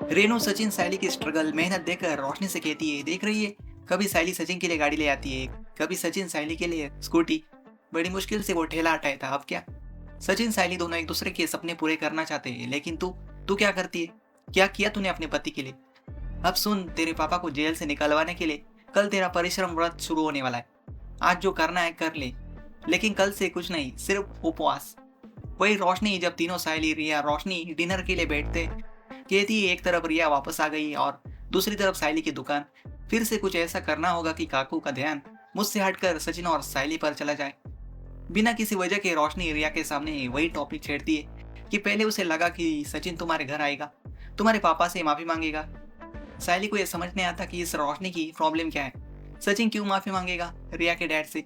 रेनू सचिन सायली की स्ट्रगल मेहनत देखकर रोशनी से कहती है, देख रही है, कभी सायली सचिन के लिए गाड़ी ले आती है, कभी सचिन सायली के लिए स्कूटी। बड़ी मुश्किल से वो ठेला हटाया था, अब क्या। सचिन सायली दोनों एक दूसरे के सपने पूरे करना चाहते हैं, लेकिन तू तू क्या करती है? क्या किया तूने अपने पति के लिए? अब सुन, तेरे पापा को जेल से निकलवाने के लिए कल तेरा परिश्रम व्रत शुरू होने वाला है। आज जो करना है कर ले, लेकिन कल से कुछ नहीं, सिर्फ उपवास। वही रोशनी, जब तीनों सायली रिया रोशनी डिनर के लिए बैठते, कहती एक तरफ रिया वापस आ गई और दूसरी तरफ सायली की दुकान। फिर से कुछ ऐसा करना होगा कि काकू का ध्यान मुझसे हटकर सचिन और सायली पर चला जाए। बिना किसी वजह के रोशनी रिया के सामने वही टॉपिक छेड़ती है कि पहले उसे लगा कि सचिन तुम्हारे घर आएगा, तुम्हारे पापा से माफी मांगेगा। सायली को यह समझ नहीं आता कि इस रोशनी की प्रॉब्लम क्या है। सचिन क्यों माफी मांगेगा रिया के डैड से?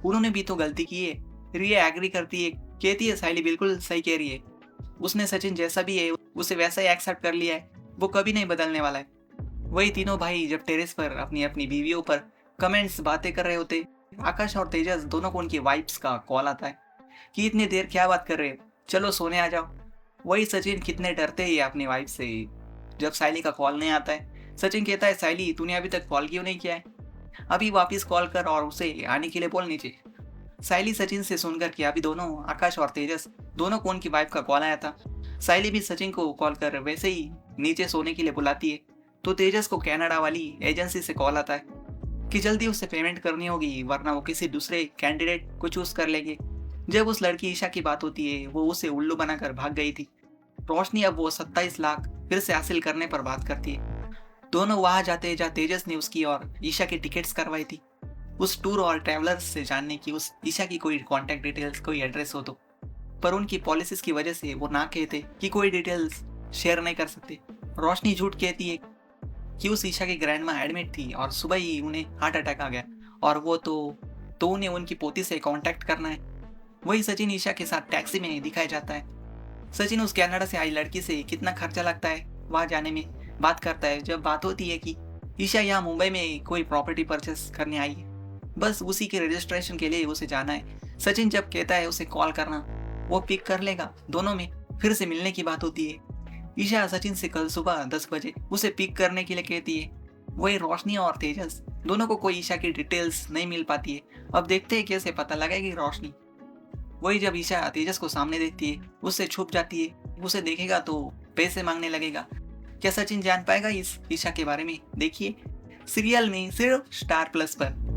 उन्होंने भी तो गलती की है। रिया एग्री करती है, कहती है सायली बिल्कुल सही कह रही है, उसने सचिन जैसा भी है उसे वैसा ही एक्सेप्ट कर लिया है, वो कभी नहीं बदलने वाला है। वही तीनों भाई जब टेरेस पर अपनी अपनी बीवियों पर कमेंट्स बातें कर रहे होते, आकाश और तेजस दोनों को उनकी वाइफ्स का कॉल आता है कि इतनी देर क्या बात कर रहे हो, चलो सोने आ जाओ। वही सचिन कितने डरते ही अपनी वाइफ से। जब सायली का कॉल नहीं आता है, सचिन कहता है, सायली तूने अभी तक कॉल क्यों नहीं किया है? अभी वापिस कॉल कर और उसे आने के लिए बोल नीचे। सायली सचिन से सुनकर कि अभी दोनों आकाश और तेजस दोनों को उनकी वाइफ का कॉल आया था। सायली भी सचिन को कॉल कर वैसे ही नीचे सोने के लिए बुलाती है, तो तेजस को कनाडा वाली एजेंसी से कॉल आता है कि जल्दी उससे पेमेंट करनी होगी, वरना वो किसी दूसरे कैंडिडेट को चूज कर लेंगे। जब उस लड़की ईशा की बात होती है, वो उसे उल्लू बनाकर भाग गई थी। रोशनी अब वो 27 लाख फिर से हासिल करने पर बात करती है। दोनों वहां जाते जहाँ तेजस ने उसकी और ईशा की टिकट्स करवाई थी, उस टूर और ट्रैवलर्स से जानने की उस ईशा की कोई कॉन्टैक्ट डिटेल्स, कोई एड्रेस हो तो। पर उनकी पॉलिसीज की वजह से वो ना कहते कि कोई डिटेल्स शेयर नहीं कर सकते। रोशनी झूठ कहती है कि उस ईशा की ग्रैंडमा एडमिट थी और सुबह ही उन्हें हार्ट अटैक आ गया और वो तो उन्हें उनकी पोती से कांटेक्ट करना है। वही सचिन ईशा के साथ टैक्सी में दिखाया जाता है। सचिन उस कनाडा से आई लड़की से कितना खर्चा लगता है वहां जाने में बात करता है। जब बात होती है कि ईशा यहाँ मुंबई में कोई प्रॉपर्टी परचेस करने आई है, बस उसी के रजिस्ट्रेशन के लिए उसे जाना है। सचिन जब कहता है उसे कॉल करना, वो पिक कर लेगा। दोनों में फिर से मिलने की बात होती है। ईशा सचिन से कल सुबह 10 बजे उसे पिक करने के लिए कहती है। वही रोशनी और तेजस दोनों को कोई ईशा की डिटेल्स नहीं मिल पाती है। अब देखते हैं कैसे पता लगेगी रोशनी। वही जब ईशा तेजस को सामने देखती है, उससे छुप जाती है। उसे देखेगा तो पैसे मांगने लगेगा। क्या सचिन जान पाएगा इस ईशा के बारे में? देखिए सीरियल में सिर्फ स्टार प्लस पर।